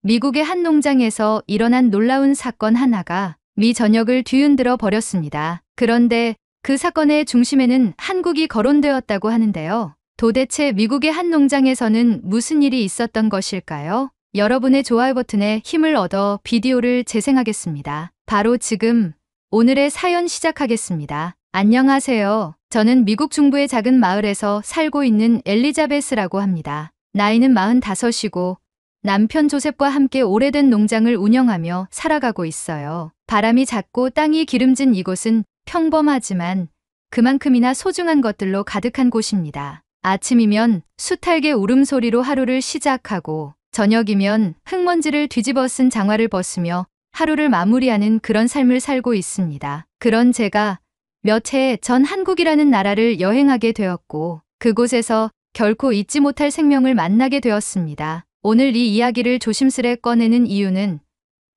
미국의 한 농장에서 일어난 놀라운 사건 하나가 미 전역을 뒤흔들어 버렸습니다. 그런데 그 사건의 중심에는 한국이 거론되었다고 하는데요. 도대체 미국의 한 농장에서는 무슨 일이 있었던 것일까요? 여러분의 좋아요 버튼에 힘을 얻어 비디오를 재생하겠습니다. 바로 지금 오늘의 사연 시작하겠습니다. 안녕하세요. 저는 미국 중부의 작은 마을에서 살고 있는 엘리자베스라고 합니다. 나이는 45이고 남편 조셉과 함께 오래된 농장을 운영하며 살아가고 있어요. 바람이 잦고 땅이 기름진 이곳은 평범하지만 그만큼이나 소중한 것들로 가득한 곳입니다. 아침이면 수탉의 울음소리로 하루를 시작하고 저녁이면 흙먼지를 뒤집어 쓴 장화를 벗으며 하루를 마무리하는 그런 삶을 살고 있습니다. 그런 제가 몇 해 전 한국이라는 나라를 여행하게 되었고 그곳에서 결코 잊지 못할 생명을 만나게 되었습니다. 오늘 이 이야기를 조심스레 꺼내는 이유는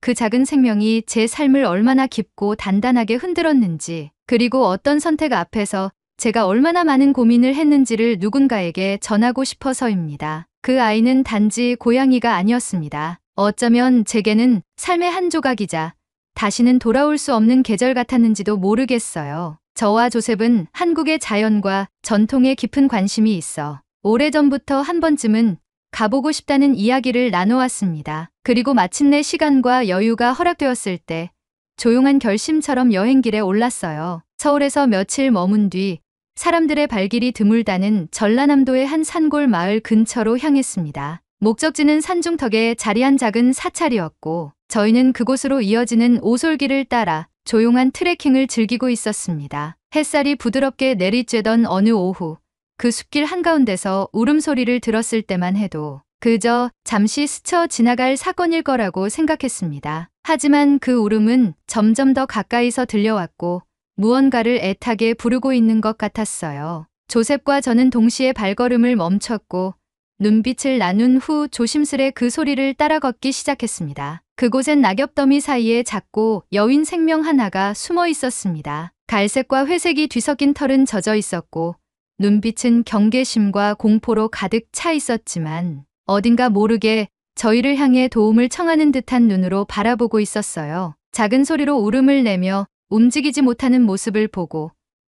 그 작은 생명이 제 삶을 얼마나 깊고 단단하게 흔들었는지, 그리고 어떤 선택 앞에서 제가 얼마나 많은 고민을 했는지를 누군가에게 전하고 싶어서입니다. 그 아이는 단지 고양이가 아니었습니다. 어쩌면 제게는 삶의 한 조각이자 다시는 돌아올 수 없는 계절 같았는지도 모르겠어요. 저와 조셉은 한국의 자연과 전통에 깊은 관심이 있어 오래전부터 한 번쯤은 가보고 싶다는 이야기를 나눠왔습니다. 그리고 마침내 시간과 여유가 허락되었을 때 조용한 결심처럼 여행길에 올랐어요. 서울에서 며칠 머문 뒤 사람들의 발길이 드물다는 전라남도의 한 산골 마을 근처로 향했습니다. 목적지는 산중턱에 자리한 작은 사찰이었고 저희는 그곳으로 이어지는 오솔길을 따라 조용한 트레킹을 즐기고 있었습니다. 햇살이 부드럽게 내리쬐던 어느 오후, 그 숲길 한가운데서 울음소리를 들었을 때만 해도 그저 잠시 스쳐 지나갈 사건일 거라고 생각했습니다. 하지만 그 울음은 점점 더 가까이서 들려왔고 무언가를 애타게 부르고 있는 것 같았어요. 조셉과 저는 동시에 발걸음을 멈췄고 눈빛을 나눈 후 조심스레 그 소리를 따라 걷기 시작했습니다. 그곳엔 낙엽더미 사이에 작고 여윈 생명 하나가 숨어 있었습니다. 갈색과 회색이 뒤섞인 털은 젖어 있었고 눈빛은 경계심과 공포로 가득 차 있었지만 어딘가 모르게 저희를 향해 도움을 청하는 듯한 눈으로 바라보고 있었어요. 작은 소리로 울음을 내며 움직이지 못하는 모습을 보고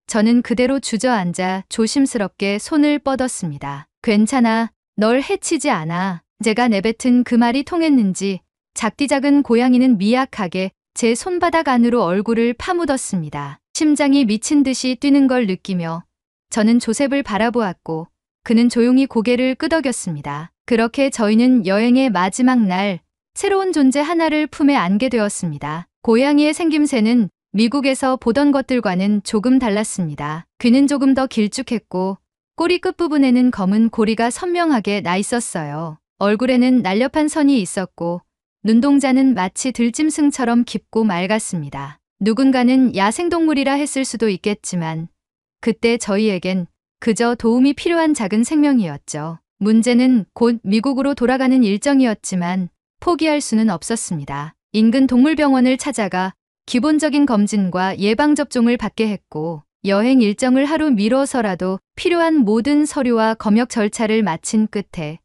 저는 그대로 주저앉아 조심스럽게 손을 뻗었습니다. 괜찮아. 널 해치지 않아. 제가 내뱉은 그 말이 통했는지 작디 작은 고양이는 미약하게 제 손바닥 안으로 얼굴을 파묻었습니다. 심장이 미친 듯이 뛰는 걸 느끼며 저는 조셉을 바라보았고 그는 조용히 고개를 끄덕였습니다. 그렇게 저희는 여행의 마지막 날 새로운 존재 하나를 품에 안게 되었습니다. 고양이의 생김새는 미국에서 보던 것들과는 조금 달랐습니다. 귀는 조금 더 길쭉했고 꼬리 끝부분에는 검은 고리가 선명하게 나 있었어요. 얼굴에는 날렵한 선이 있었고 눈동자는 마치 들짐승처럼 깊고 맑았습니다. 누군가는 야생동물이라 했을 수도 있겠지만 그때 저희에겐 그저 도움이 필요한 작은 생명이었죠. 문제는 곧 미국으로 돌아가는 일정이었지만 포기할 수는 없었습니다. 인근 동물병원을 찾아가 기본적인 검진과 예방접종을 받게 했고 여행 일정을 하루 미뤄서라도 필요한 모든 서류와 검역 절차를 마친 끝에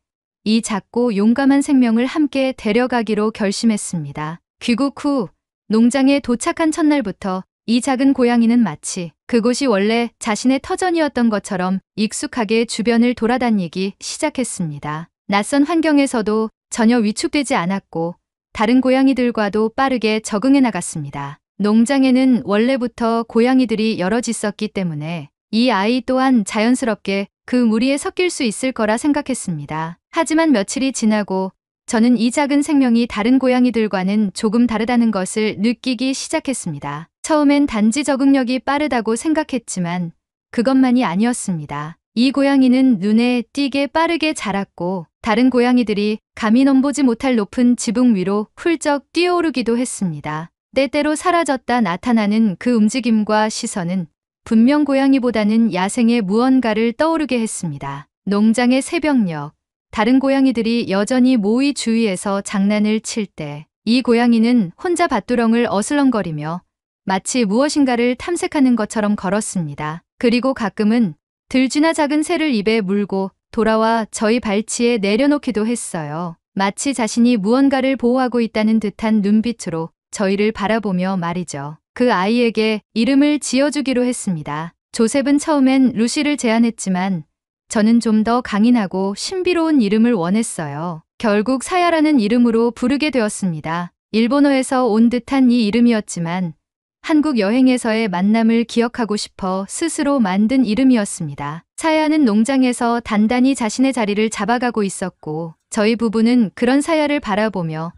이 작고 용감한 생명을 함께 데려가기로 결심했습니다. 귀국 후 농장에 도착한 첫날부터 이 작은 고양이는 마치 그곳이 원래 자신의 터전이었던 것처럼 익숙하게 주변을 돌아다니기 시작했습니다. 낯선 환경에서도 전혀 위축되지 않았고 다른 고양이들과도 빠르게 적응해 나갔습니다. 농장에는 원래부터 고양이들이 여럿 있었기 때문에 이 아이 또한 자연스럽게 그 무리에 섞일 수 있을 거라 생각했습니다. 하지만 며칠이 지나고 저는 이 작은 생명이 다른 고양이들과는 조금 다르다는 것을 느끼기 시작했습니다. 처음엔 단지 적응력이 빠르다고 생각했지만 그것만이 아니었습니다. 이 고양이는 눈에 띄게 빠르게 자랐고 다른 고양이들이 감히 넘보지 못할 높은 지붕 위로 훌쩍 뛰어오르기도 했습니다. 때때로 사라졌다 나타나는 그 움직임과 시선은 분명 고양이보다는 야생의 무언가를 떠오르게 했습니다. 농장의 새벽녘, 다른 고양이들이 여전히 모이 주위에서 장난을 칠 때 이 고양이는 혼자 밭두렁을 어슬렁거리며 마치 무엇인가를 탐색하는 것처럼 걸었습니다. 그리고 가끔은 들쥐나 작은 새를 입에 물고 돌아와 저희 발치에 내려놓기도 했어요. 마치 자신이 무언가를 보호하고 있다는 듯한 눈빛으로 저희를 바라보며 말이죠. 그 아이에게 이름을 지어주기로 했습니다. 조셉은 처음엔 루시를 제안했지만 저는 좀 더 강인하고 신비로운 이름을 원했어요. 결국 사야라는 이름으로 부르게 되었습니다. 일본어에서 온 듯한 이 이름이었지만 한국 여행에서의 만남을 기억하고 싶어 스스로 만든 이름이었습니다. 사야는 농장에서 단단히 자신의 자리를 잡아가고 있었고 저희 부부는 그런 사야를 바라보며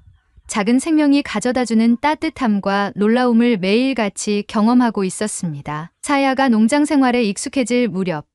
작은 생명이 가져다주는 따뜻함과 놀라움을 매일같이 경험하고 있었습니다. 사야가 농장 생활에 익숙해질 무렵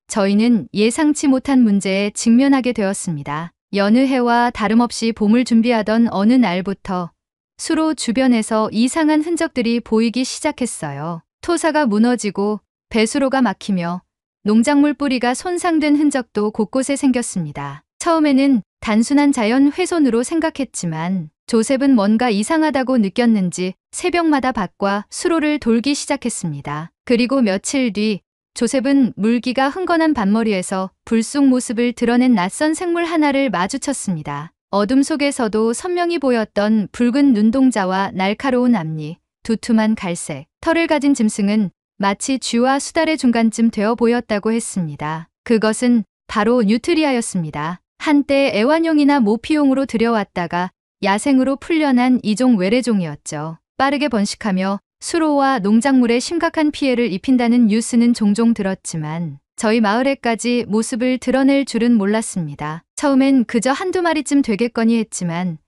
저희는 예상치 못한 문제에 직면하게 되었습니다. 여느 해와 다름없이 봄을 준비하던 어느 날부터 수로 주변에서 이상한 흔적들이 보이기 시작했어요. 토사가 무너지고 배수로가 막히며 농작물 뿌리가 손상된 흔적도 곳곳에 생겼습니다. 처음에는 단순한 자연 훼손으로 생각했지만 조셉은 뭔가 이상하다고 느꼈는지 새벽마다 밭과 수로를 돌기 시작했습니다. 그리고 며칠 뒤 조셉은 물기가 흥건한 밭머리에서 불 속 모습을 드러낸 낯선 생물 하나를 마주쳤습니다. 어둠 속에서도 선명히 보였던 붉은 눈동자와 날카로운 앞니, 두툼한 갈색, 털을 가진 짐승은 마치 쥐와 수달의 중간쯤 되어 보였다고 했습니다. 그것은 바로 뉴트리아였습니다. 한때 애완용이나 모피용으로 들여왔다가 야생으로 풀려난 이종 외래종이었죠. 빠르게 번식하며 수로와 농작물에 심각한 피해를 입힌다는 뉴스는 종종 들었지만 저희 마을에까지 모습을 드러낼 줄은 몰랐습니다. 처음엔 그저 한두 마리쯤 되겠거니 했지만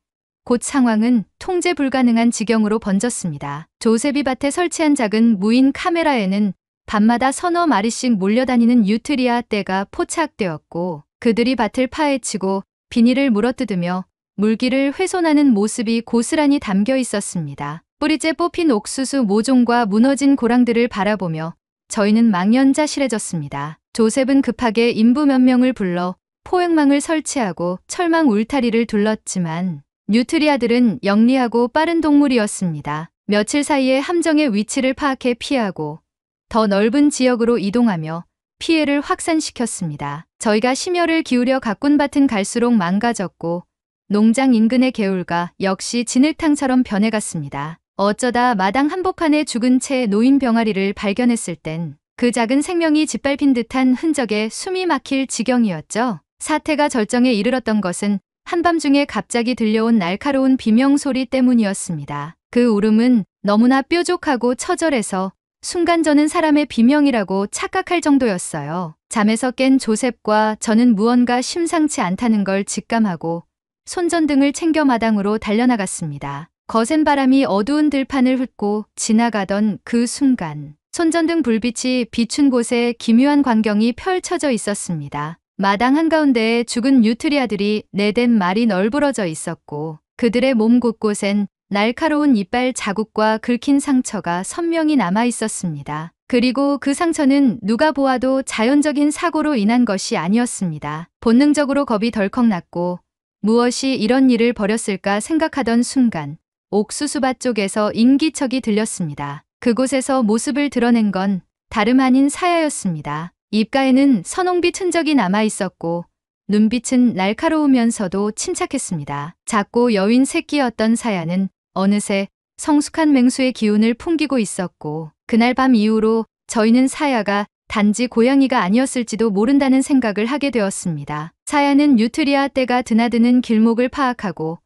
곧 상황은 통제 불가능한 지경으로 번졌습니다. 조셉이 밭에 설치한 작은 무인 카메라에는 밤마다 서너 마리씩 몰려다니는 뉴트리아 떼가 포착되었고 그들이 밭을 파헤치고 비닐을 물어뜯으며 물기를 훼손하는 모습이 고스란히 담겨 있었습니다. 뿌리째 뽑힌 옥수수 모종과 무너진 고랑들을 바라보며 저희는 망연자실해졌습니다. 조셉은 급하게 인부 몇 명을 불러 포획망을 설치하고 철망 울타리를 둘렀지만 뉴트리아들은 영리하고 빠른 동물이었습니다. 며칠 사이에 함정의 위치를 파악해 피하고 더 넓은 지역으로 이동하며 피해를 확산시켰습니다. 저희가 심혈을 기울여 가꾼 밭은 갈수록 망가졌고 농장 인근의 개울가 역시 진흙탕처럼 변해갔습니다. 어쩌다 마당 한복판에 죽은 채 놓인 병아리를 발견했을 땐 그 작은 생명이 짓밟힌 듯한 흔적에 숨이 막힐 지경이었죠. 사태가 절정에 이르렀던 것은 한밤중에 갑자기 들려온 날카로운 비명소리 때문이었습니다. 그 울음은 너무나 뾰족하고 처절해서 순간 저는 사람의 비명이라고 착각할 정도였어요. 잠에서 깬 조셉과 저는 무언가 심상치 않다는 걸 직감하고 손전등을 챙겨 마당으로 달려나갔습니다. 거센 바람이 어두운 들판을 훑고 지나가던 그 순간 손전등 불빛이 비춘 곳에 기묘한 광경이 펼쳐져 있었습니다. 마당 한가운데에 죽은 뉴트리아들이 네댓 마리 널브러져 있었고 그들의 몸 곳곳엔 날카로운 이빨 자국과 긁힌 상처가 선명히 남아 있었습니다. 그리고 그 상처는 누가 보아도 자연적인 사고로 인한 것이 아니었습니다. 본능적으로 겁이 덜컥 났고 무엇이 이런 일을 벌였을까 생각하던 순간 옥수수밭 쪽에서 인기척이 들렸습니다. 그곳에서 모습을 드러낸 건 다름 아닌 사야였습니다. 입가에는 선홍빛 흔적이 남아 있었고 눈빛은 날카로우면서도 침착했습니다. 작고 여윈 새끼였던 사야는 어느새 성숙한 맹수의 기운을 풍기고 있었고 그날 밤 이후로 저희는 사야가 단지 고양이가 아니었을지도 모른다는 생각을 하게 되었습니다. 사야는 뉴트리아 떼가 드나드는 길목을 파악하고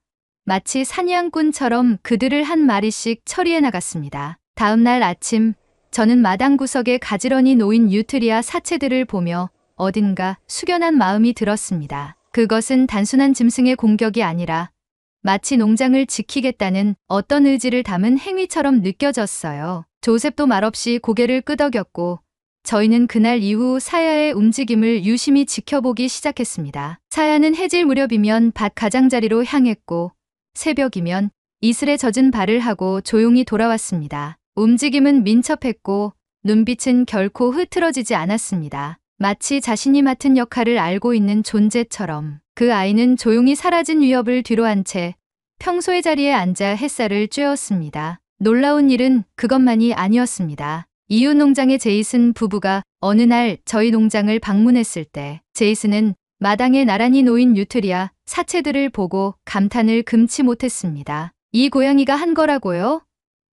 마치 사냥꾼처럼 그들을 한 마리씩 처리해 나갔습니다. 다음 날 아침 저는 마당 구석에 가지런히 놓인 뉴트리아 사체들을 보며 어딘가 숙연한 마음이 들었습니다. 그것은 단순한 짐승의 공격이 아니라 마치 농장을 지키겠다는 어떤 의지를 담은 행위처럼 느껴졌어요. 조셉도 말없이 고개를 끄덕였고 저희는 그날 이후 사야의 움직임을 유심히 지켜보기 시작했습니다. 사야는 해질 무렵이면 밭 가장자리로 향했고 새벽이면 이슬에 젖은 발을 하고 조용히 돌아왔습니다. 움직임은 민첩했고 눈빛은 결코 흐트러지지 않았습니다. 마치 자신이 맡은 역할을 알고 있는 존재처럼 그 아이는 조용히 사라진 위협을 뒤로한 채 평소의 자리에 앉아 햇살을 쬐었습니다. 놀라운 일은 그것만이 아니었습니다. 이웃 농장의 제이슨 부부가 어느 날 저희 농장을 방문했을 때 제이슨은 마당에 나란히 놓인 뉴트리아 사체들을 보고 감탄을 금치 못했습니다. 이 고양이가 한 거라고요?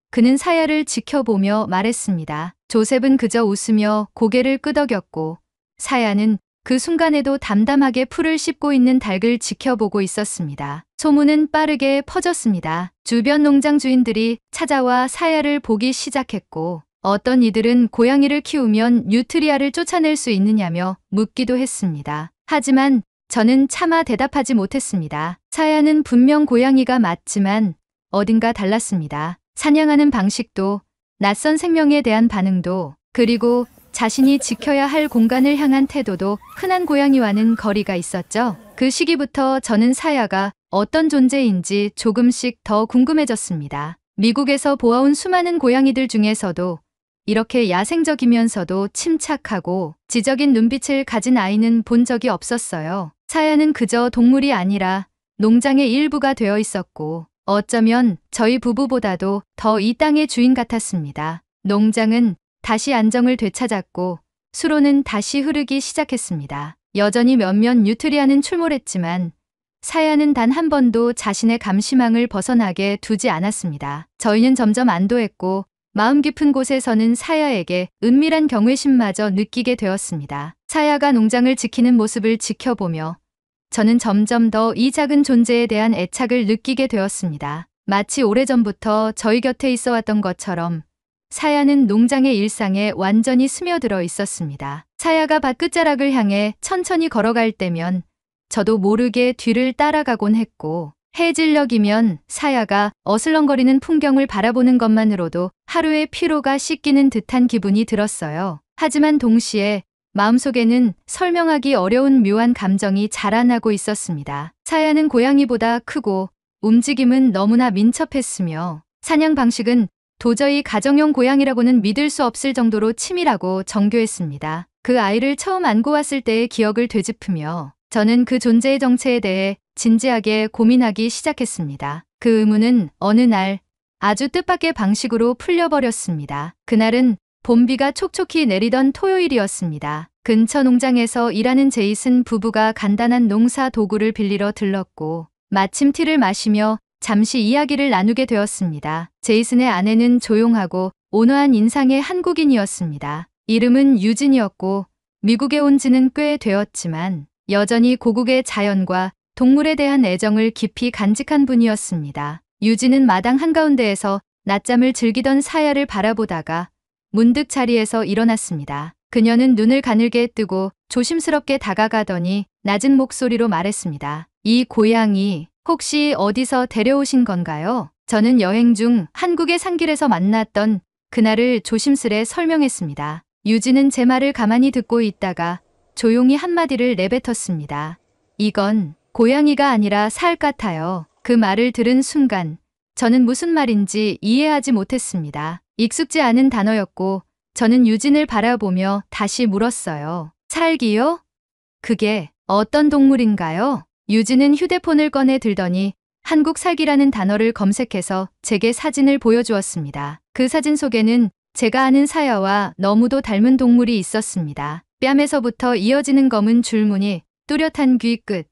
그는 사야를 지켜보며 말했습니다. 조셉은 그저 웃으며 고개를 끄덕였고 사야는 그 순간에도 담담하게 풀을 씹고 있는 닭을 지켜보고 있었습니다. 소문은 빠르게 퍼졌습니다. 주변 농장 주인들이 찾아와 사야를 보기 시작했고 어떤 이들은 고양이를 키우면 뉴트리아를 쫓아낼 수 있느냐며 묻기도 했습니다. 하지만 저는 차마 대답하지 못했습니다. 사야는 분명 고양이가 맞지만 어딘가 달랐습니다. 사냥하는 방식도, 낯선 생명에 대한 반응도, 그리고 자신이 지켜야 할 공간을 향한 태도도 흔한 고양이와는 거리가 있었죠. 그 시기부터 저는 사야가 어떤 존재인지 조금씩 더 궁금해졌습니다. 미국에서 보아온 수많은 고양이들 중에서도 이렇게 야생적이면서도 침착하고 지적인 눈빛을 가진 아이는 본 적이 없었어요. 사야는 그저 동물이 아니라 농장의 일부가 되어 있었고 어쩌면 저희 부부보다도 더 이 땅의 주인 같았습니다. 농장은 다시 안정을 되찾았고 수로는 다시 흐르기 시작했습니다. 여전히 몇몇 뉴트리아는 출몰했지만 사야는 단 한 번도 자신의 감시망을 벗어나게 두지 않았습니다. 저희는 점점 안도했고 마음 깊은 곳에서는 사야에게 은밀한 경외심마저 느끼게 되었습니다. 사야가 농장을 지키는 모습을 지켜보며 저는 점점 더 이 작은 존재에 대한 애착을 느끼게 되었습니다. 마치 오래전부터 저희 곁에 있어 왔던 것처럼 사야는 농장의 일상에 완전히 스며들어 있었습니다. 사야가 밭 끝자락을 향해 천천히 걸어갈 때면 저도 모르게 뒤를 따라가곤 했고 해질녘이면 사야가 어슬렁거리는 풍경을 바라보는 것만으로도 하루의 피로가 씻기는 듯한 기분이 들었어요. 하지만 동시에 마음속에는 설명하기 어려운 묘한 감정이 자라나고 있었습니다. 사야는 고양이보다 크고 움직임은 너무나 민첩했으며 사냥 방식은 도저히 가정용 고양이라고는 믿을 수 없을 정도로 치밀하고 정교했습니다. 그 아이를 처음 안고 왔을 때의 기억을 되짚으며 저는 그 존재의 정체에 대해 진지하게 고민하기 시작했습니다. 그 의문은 어느 날 아주 뜻밖의 방식으로 풀려버렸습니다. 그날은 봄비가 촉촉히 내리던 토요일이었습니다. 근처 농장에서 일하는 제이슨 부부가 간단한 농사 도구를 빌리러 들렀고 마침 티를 마시며 잠시 이야기를 나누게 되었습니다. 제이슨의 아내는 조용하고 온화한 인상의 한국인이었습니다. 이름은 유진이었고 미국에 온 지는 꽤 되었지만 여전히 고국의 자연과 동물에 대한 애정을 깊이 간직한 분이었습니다. 유진은 마당 한가운데에서 낮잠을 즐기던 사야를 바라보다가 문득 자리에서 일어났습니다. 그녀는 눈을 가늘게 뜨고 조심스럽게 다가가더니 낮은 목소리로 말했습니다. 이 고양이 혹시 어디서 데려오신 건가요? 저는 여행 중 한국의 산길에서 만났던 그날을 조심스레 설명했습니다. 유진은 제 말을 가만히 듣고 있다가 조용히 한마디를 내뱉었습니다. 이건 고양이가 아니라 살 같아요. 그 말을 들은 순간 저는 무슨 말인지 이해하지 못했습니다. 익숙지 않은 단어였고 저는 유진을 바라보며 다시 물었어요. 살기요? 그게 어떤 동물인가요? 유진은 휴대폰을 꺼내 들더니 한국 살기라는 단어를 검색해서 제게 사진을 보여주었습니다. 그 사진 속에는 제가 아는 사야와 너무도 닮은 동물이 있었습니다. 뺨에서부터 이어지는 검은 줄무늬, 뚜렷한 귀 끝,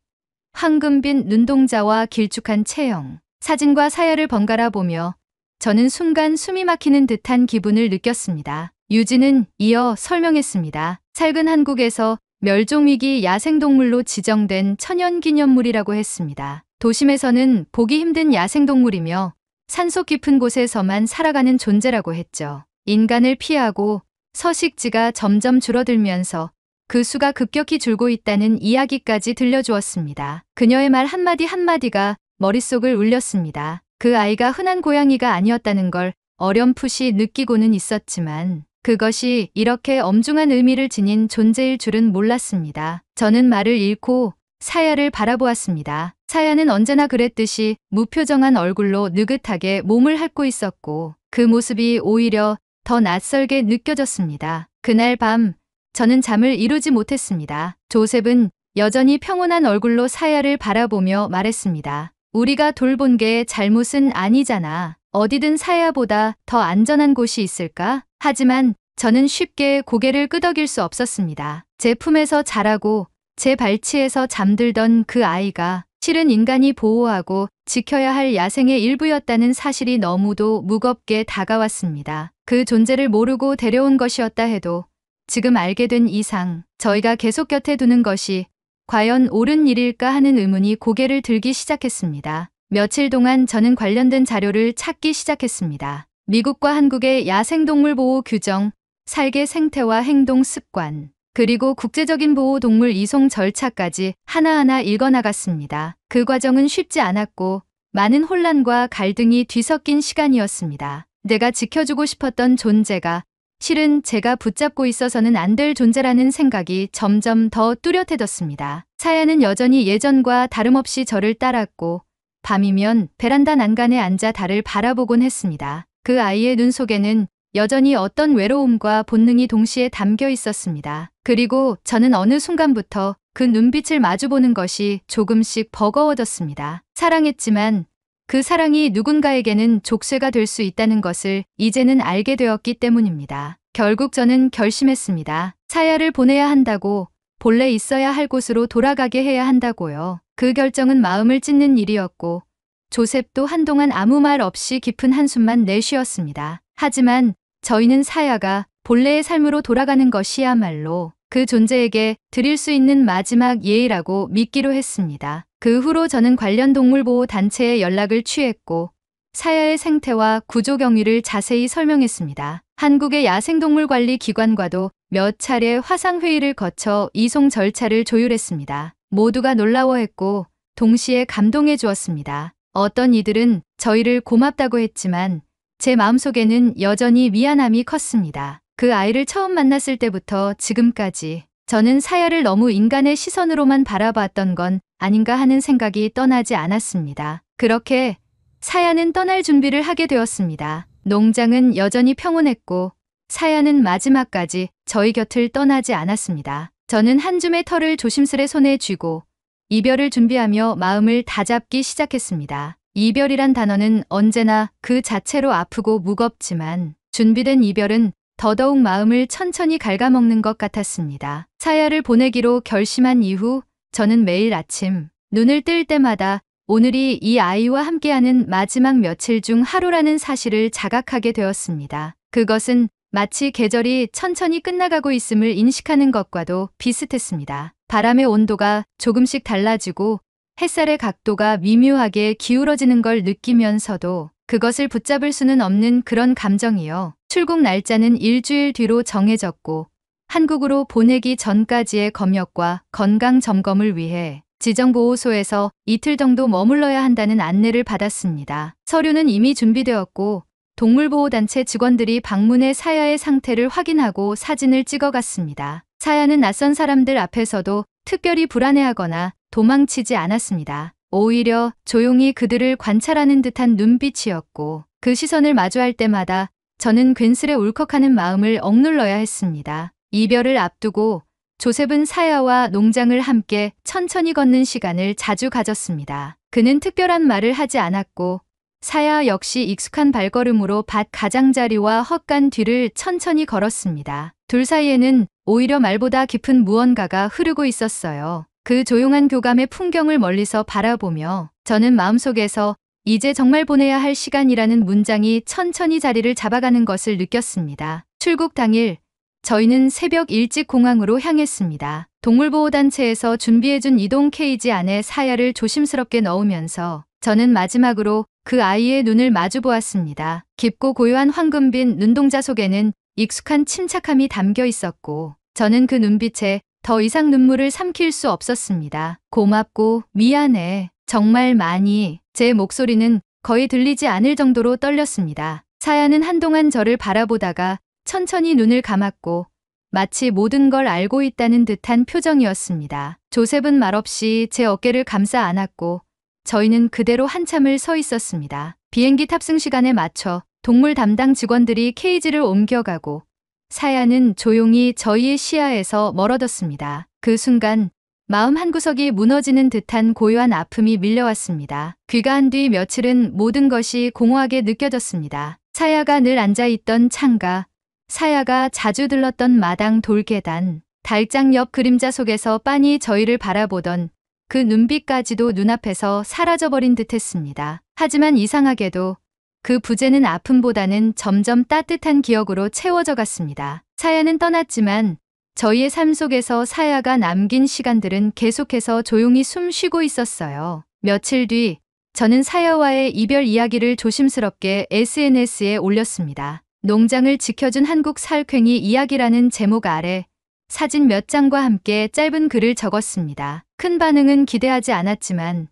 황금빛 눈동자와 길쭉한 체형. 사진과 사야를 번갈아 보며 저는 순간 숨이 막히는 듯한 기분을 느꼈습니다. 유진은 이어 설명했습니다. 살근 한국에서 멸종위기 야생동물로 지정된 천연기념물이라고 했습니다. 도심에서는 보기 힘든 야생동물이며 산속 깊은 곳에서만 살아가는 존재라고 했죠. 인간을 피하고 서식지가 점점 줄어들면서 그 수가 급격히 줄고 있다는 이야기까지 들려주었습니다. 그녀의 말 한마디 한마디가 머릿속을 울렸습니다. 그 아이가 흔한 고양이가 아니었다는 걸 어렴풋이 느끼고는 있었지만 그것이 이렇게 엄중한 의미를 지닌 존재일 줄은 몰랐습니다. 저는 말을 잃고 사야를 바라보았습니다. 사야는 언제나 그랬듯이 무표정한 얼굴로 느긋하게 몸을 핥고 있었고 그 모습이 오히려 더 낯설게 느껴졌습니다. 그날 밤 저는 잠을 이루지 못했습니다. 조셉은 여전히 평온한 얼굴로 사야를 바라보며 말했습니다. 우리가 돌본 게 잘못은 아니잖아. 어디든 사야보다 더 안전한 곳이 있을까? 하지만 저는 쉽게 고개를 끄덕일 수 없었습니다. 제 품에서 자라고 제 발치에서 잠들던 그 아이가 실은 인간이 보호하고 지켜야 할 야생의 일부였다는 사실이 너무도 무겁게 다가왔습니다. 그 존재를 모르고 데려온 것이었다 해도 지금 알게 된 이상 저희가 계속 곁에 두는 것이 과연 옳은 일일까 하는 의문이 고개를 들기 시작했습니다. 며칠 동안 저는 관련된 자료를 찾기 시작했습니다. 미국과 한국의 야생동물 보호 규정, 살개 생태와 행동 습관, 그리고 국제적인 보호동물 이송 절차까지 하나하나 읽어나갔습니다. 그 과정은 쉽지 않았고 많은 혼란과 갈등이 뒤섞인 시간이었습니다. 내가 지켜주고 싶었던 존재가 실은 제가 붙잡고 있어서는 안 될 존재라는 생각이 점점 더 뚜렷해졌습니다. 사야는 여전히 예전과 다름없이 저를 따랐고 밤이면 베란다 난간에 앉아 달을 바라보곤 했습니다. 그 아이의 눈 속에는 여전히 어떤 외로움과 본능이 동시에 담겨 있었습니다. 그리고 저는 어느 순간부터 그 눈빛을 마주보는 것이 조금씩 버거워졌습니다. 사랑했지만 그 사랑이 누군가에게는 족쇄가 될 수 있다는 것을 이제는 알게 되었기 때문입니다. 결국 저는 결심했습니다. 사야를 보내야 한다고, 본래 있어야 할 곳으로 돌아가게 해야 한다고요. 그 결정은 마음을 찢는 일이었고 조셉도 한동안 아무 말 없이 깊은 한숨만 내쉬었습니다. 하지만 저희는 사야가 본래의 삶으로 돌아가는 것이야말로 그 존재에게 드릴 수 있는 마지막 예의라고 믿기로 했습니다. 그 후로 저는 관련 동물보호 단체에 연락을 취했고 사야의 생태와 구조 경위를 자세히 설명했습니다. 한국의 야생동물관리기관과도 몇 차례 화상회의를 거쳐 이송 절차를 조율했습니다. 모두가 놀라워했고 동시에 감동해 주었습니다. 어떤 이들은 저희를 고맙다고 했지만 제 마음속에는 여전히 미안함이 컸습니다. 그 아이를 처음 만났을 때부터 지금까지 저는 사야를 너무 인간의 시선으로만 바라봤던 건 아닌가 하는 생각이 떠나지 않았습니다. 그렇게 사야는 떠날 준비를 하게 되었습니다. 농장은 여전히 평온했고 사야는 마지막까지 저희 곁을 떠나지 않았습니다. 저는 한 줌의 털을 조심스레 손에 쥐고 이별을 준비하며 마음을 다잡기 시작했습니다. 이별이란 단어는 언제나 그 자체로 아프고 무겁지만 준비된 이별은 더더욱 마음을 천천히 갉아먹는 것 같았습니다. 사야를 보내기로 결심한 이후 저는 매일 아침 눈을 뜰 때마다 오늘이 이 아이와 함께하는 마지막 며칠 중 하루라는 사실을 자각하게 되었습니다. 그것은 마치 계절이 천천히 끝나가고 있음을 인식하는 것과도 비슷했습니다. 바람의 온도가 조금씩 달라지고 햇살의 각도가 미묘하게 기울어지는 걸 느끼면서도 그것을 붙잡을 수는 없는 그런 감정이요. 출국 날짜는 일주일 뒤로 정해졌고 한국으로 보내기 전까지의 검역과 건강 점검을 위해 지정보호소에서 이틀 정도 머물러야 한다는 안내를 받았습니다. 서류는 이미 준비되었고 동물보호단체 직원들이 방문해 사야의 상태를 확인하고 사진을 찍어갔습니다. 사야는 낯선 사람들 앞에서도 특별히 불안해하거나 도망치지 않았습니다. 오히려 조용히 그들을 관찰하는 듯한 눈빛이었고 그 시선을 마주할 때마다 저는 괜스레 울컥하는 마음을 억눌러야 했습니다. 이별을 앞두고 조셉은 사야와 농장을 함께 천천히 걷는 시간을 자주 가졌습니다. 그는 특별한 말을 하지 않았고 사야 역시 익숙한 발걸음으로 밭 가장자리와 헛간 뒤를 천천히 걸었습니다. 둘 사이에는 오히려 말보다 깊은 무언가가 흐르고 있었어요. 그 조용한 교감의 풍경을 멀리서 바라보며 저는 마음속에서 이제 정말 보내야 할 시간이라는 문장이 천천히 자리를 잡아가는 것을 느꼈습니다. 출국 당일 저희는 새벽 일찍 공항으로 향했습니다. 동물보호단체에서 준비해준 이동 케이지 안에 사야를 조심스럽게 넣으면서 저는 마지막으로 그 아이의 눈을 마주 보았습니다. 깊고 고요한 황금빛 눈동자 속에는 익숙한 침착함이 담겨 있었고 저는 그 눈빛에 더 이상 눈물을 삼킬 수 없었습니다. 고맙고 미안해. 정말 많이. 제 목소리는 거의 들리지 않을 정도로 떨렸습니다. 사야는 한동안 저를 바라보다가 천천히 눈을 감았고 마치 모든 걸 알고 있다는 듯한 표정이었습니다. 조셉은 말없이 제 어깨를 감싸 안았고 저희는 그대로 한참을 서 있었습니다. 비행기 탑승 시간에 맞춰 동물 담당 직원들이 케이지를 옮겨가고 사야는 조용히 저희의 시야에서 멀어졌습니다. 그 순간 마음 한구석이 무너지는 듯한 고요한 아픔이 밀려왔습니다. 귀가한 뒤 며칠은 모든 것이 공허하게 느껴졌습니다. 사야가 늘 앉아있던 창가, 사야가 자주 들렀던 마당 돌계단, 달장 옆 그림자 속에서 빤히 저희를 바라보던 그 눈빛까지도 눈앞에서 사라져버린 듯했습니다. 하지만 이상하게도 그 부재는 아픔보다는 점점 따뜻한 기억으로 채워져 갔습니다. 사야는 떠났지만 저희의 삶 속에서 사야가 남긴 시간들은 계속해서 조용히 숨 쉬고 있었어요. 며칠 뒤 저는 사야와의 이별 이야기를 조심스럽게 SNS에 올렸습니다. 농장을 지켜준 한국 살쾡이 이야기라는 제목 아래 사진 몇 장과 함께 짧은 글을 적었습니다. 큰 반응은 기대하지 않았지만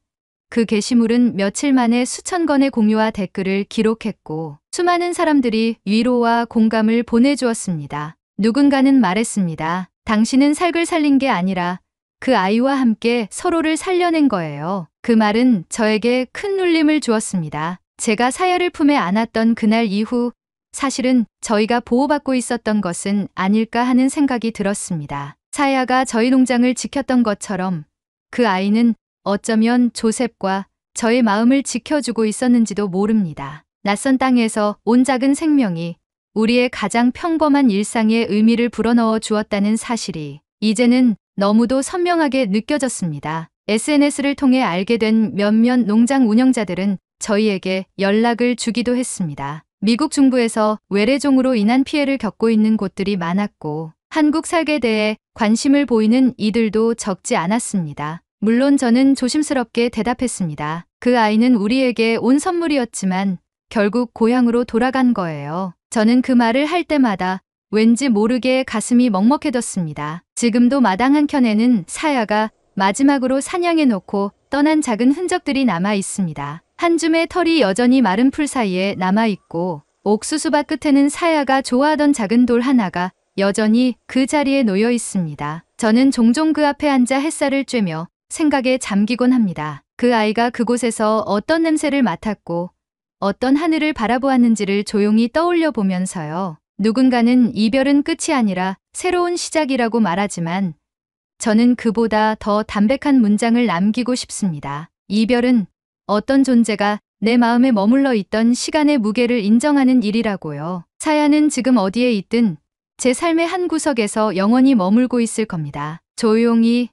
그 게시물은 며칠 만에 수천 건의 공유와 댓글을 기록했고 수많은 사람들이 위로와 공감을 보내주었습니다. 누군가는 말했습니다. 당신은 삶을 살린 게 아니라 그 아이와 함께 서로를 살려낸 거예요. 그 말은 저에게 큰 울림을 주었습니다. 제가 사야를 품에 안았던 그날 이후 사실은 저희가 보호받고 있었던 것은 아닐까 하는 생각이 들었습니다. 사야가 저희 농장을 지켰던 것처럼 그 아이는 어쩌면 조셉과 저의 마음을 지켜주고 있었는지도 모릅니다. 낯선 땅에서 온 작은 생명이 우리의 가장 평범한 일상에 의미를 불어넣어 주었다는 사실이 이제는 너무도 선명하게 느껴졌습니다. SNS를 통해 알게 된 몇몇 농장 운영자들은 저희에게 연락을 주기도 했습니다. 미국 중부에서 외래종으로 인한 피해를 겪고 있는 곳들이 많았고 한국 살게 대해 관심을 보이는 이들도 적지 않았습니다. 물론 저는 조심스럽게 대답했습니다. 그 아이는 우리에게 온 선물이었지만 결국 고향으로 돌아간 거예요. 저는 그 말을 할 때마다 왠지 모르게 가슴이 먹먹해졌습니다. 지금도 마당 한켠에는 사야가 마지막으로 사냥해놓고 떠난 작은 흔적들이 남아 있습니다. 한 줌의 털이 여전히 마른 풀 사이에 남아있고 옥수수밭 끝에는 사야가 좋아하던 작은 돌 하나가 여전히 그 자리에 놓여 있습니다. 저는 종종 그 앞에 앉아 햇살을 쬐며 생각에 잠기곤 합니다. 그 아이가 그곳에서 어떤 냄새를 맡았고 어떤 하늘을 바라보았는지를 조용히 떠올려 보면서요. 누군가는 이별은 끝이 아니라 새로운 시작이라고 말하지만 저는 그보다 더 담백한 문장을 남기고 싶습니다. 이별은 어떤 존재가 내 마음에 머물러 있던 시간의 무게를 인정하는 일이라고요. 사야는 지금 어디에 있든 제 삶의 한 구석에서 영원히 머물고 있을 겁니다. 조용히,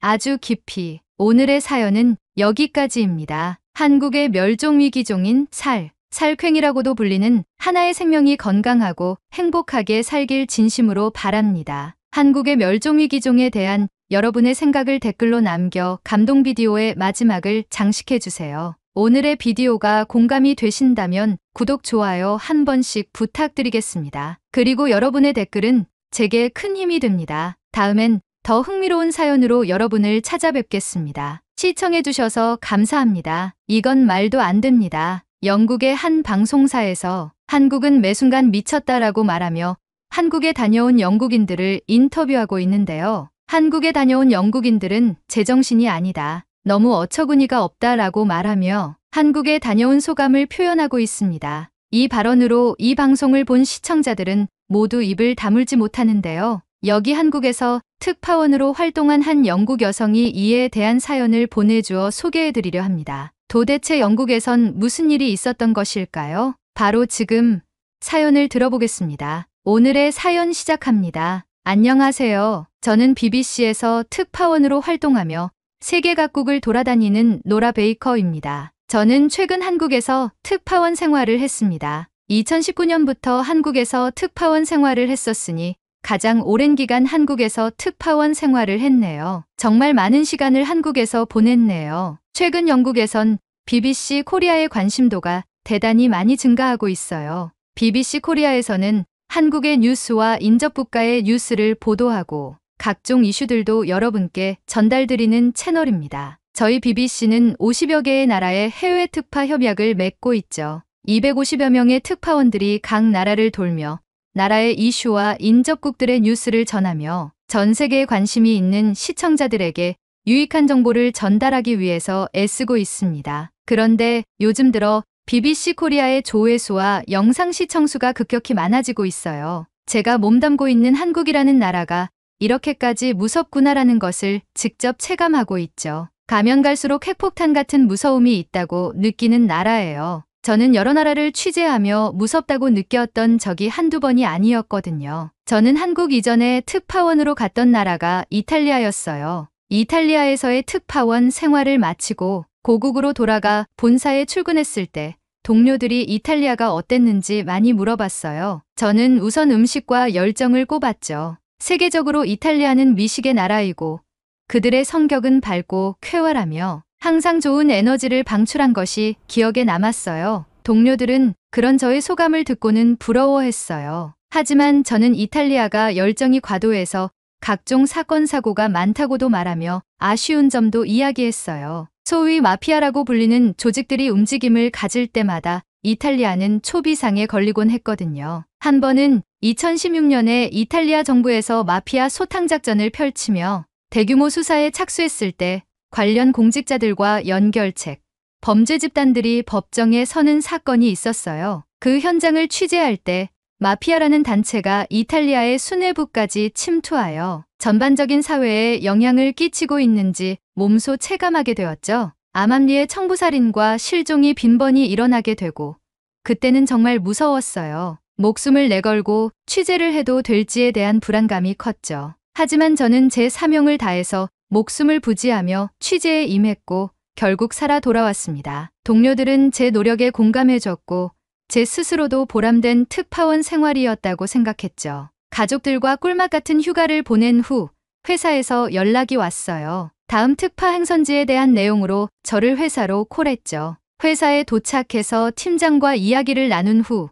아주 깊이. 오늘의 사연은 여기까지입니다. 한국의 멸종위기종인 살쾡이라고도 불리는 하나의 생명이 건강하고 행복하게 살길 진심으로 바랍니다. 한국의 멸종위기종에 대한 여러분의 생각을 댓글로 남겨 감동 비디오의 마지막을 장식해주세요. 오늘의 비디오가 공감이 되신다면 구독, 좋아요 한 번씩 부탁드리겠습니다. 그리고 여러분의 댓글은 제게 큰 힘이 됩니다. 다음엔 더 흥미로운 사연으로 여러분을 찾아뵙겠습니다. 시청해주셔서 감사합니다. 이건 말도 안 됩니다. 영국의 한 방송사에서 한국은 매 순간 미쳤다라고 말하며 한국에 다녀온 영국인들을 인터뷰하고 있는데요. 한국에 다녀온 영국인들은 제정신이 아니다. 너무 어처구니가 없다라고 말하며 한국에 다녀온 소감을 표현하고 있습니다. 이 발언으로 이 방송을 본 시청자들은 모두 입을 다물지 못하는데요. 여기 한국에서 특파원으로 활동한 한 영국 여성이 이에 대한 사연을 보내주어 소개해드리려 합니다. 도대체 영국에선 무슨 일이 있었던 것일까요? 바로 지금 사연을 들어보겠습니다. 오늘의 사연 시작합니다. 안녕하세요. 저는 BBC에서 특파원으로 활동하며 세계 각국을 돌아다니는 노라 베이커입니다. 저는 최근 한국에서 특파원 생활을 했습니다. 2019년부터 한국에서 특파원 생활을 했었으니 가장 오랜 기간 한국에서 특파원 생활을 했네요. 정말 많은 시간을 한국에서 보냈네요. 최근 영국에선 BBC 코리아의 관심도가 대단히 많이 증가하고 있어요. BBC 코리아에서는 한국의 뉴스와 인접국가의 뉴스를 보도하고 각종 이슈들도 여러분께 전달드리는 채널입니다. 저희 BBC는 50여 개의 나라의 해외 특파 협약을 맺고 있죠. 250여 명의 특파원들이 각 나라를 돌며 나라의 이슈와 인접국들의 뉴스를 전하며 전 세계에 관심이 있는 시청자들에게 유익한 정보를 전달하기 위해서 애쓰고 있습니다. 그런데 요즘 들어 BBC 코리아의 조회수와 영상 시청수가 급격히 많아지고 있어요. 제가 몸담고 있는 한국이라는 나라가 이렇게까지 무섭구나라는 것을 직접 체감하고 있죠. 가면 갈수록 핵폭탄 같은 무서움이 있다고 느끼는 나라예요. 저는 여러 나라를 취재하며 무섭다고 느꼈던 적이 한두 번이 아니었거든요. 저는 한국 이전에 특파원으로 갔던 나라가 이탈리아였어요. 이탈리아에서의 특파원 생활을 마치고 고국으로 돌아가 본사에 출근했을 때 동료들이 이탈리아가 어땠는지 많이 물어봤어요. 저는 우선 음식과 열정을 꼽았죠. 세계적으로 이탈리아는 미식의 나라이고 그들의 성격은 밝고 쾌활하며 항상 좋은 에너지를 방출한 것이 기억에 남았어요. 동료들은 그런 저의 소감을 듣고는 부러워했어요. 하지만 저는 이탈리아가 열정이 과도해서 각종 사건 사고가 많다고도 말하며 아쉬운 점도 이야기했어요. 소위 마피아라고 불리는 조직들이 움직임을 가질 때마다 이탈리아는 초비상에 걸리곤 했거든요. 한 번은 2016년에 이탈리아 정부에서 마피아 소탕 작전을 펼치며 대규모 수사에 착수했을 때 관련 공직자들과 연결책, 범죄 집단들이 법정에 서는 사건이 있었어요. 그 현장을 취재할 때 마피아라는 단체가 이탈리아의 수뇌부까지 침투하여 전반적인 사회에 영향을 끼치고 있는지 몸소 체감하게 되었죠. 암암리에 청부살인과 실종이 빈번히 일어나게 되고 그때는 정말 무서웠어요. 목숨을 내걸고 취재를 해도 될지에 대한 불안감이 컸죠. 하지만 저는 제 사명을 다해서 목숨을 부지하며 취재에 임했고 결국 살아 돌아왔습니다. 동료들은 제 노력에 공감해줬고 제 스스로도 보람된 특파원 생활이었다고 생각했죠. 가족들과 꿀맛 같은 휴가를 보낸 후 회사에서 연락이 왔어요. 다음 특파 행선지에 대한 내용으로 저를 회사로 콜했죠. 회사에 도착해서 팀장과 이야기를 나눈 후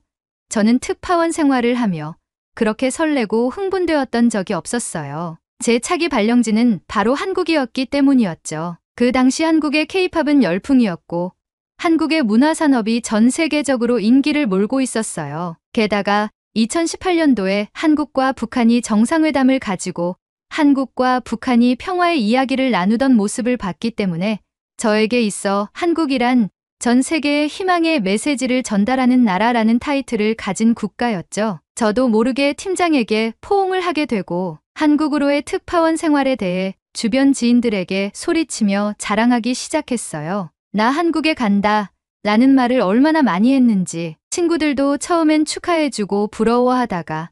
저는 특파원 생활을 하며 그렇게 설레고 흥분되었던 적이 없었어요. 제 차기 발령지는 바로 한국이었기 때문이었죠. 그 당시 한국의 K-팝은 열풍이었고 한국의 문화산업이 전 세계적으로 인기를 몰고 있었어요. 게다가 2018년도에 한국과 북한이 정상회담을 가지고 한국과 북한이 평화의 이야기를 나누던 모습을 봤기 때문에 저에게 있어 한국이란 전 세계에 희망의 메시지를 전달하는 나라라는 타이틀을 가진 국가였죠. 저도 모르게 팀장에게 포옹을 하게 되고 한국으로의 특파원 생활에 대해 주변 지인들에게 소리치며 자랑하기 시작했어요. 나 한국에 간다 라는 말을 얼마나 많이 했는지 친구들도 처음엔 축하해주고 부러워하다가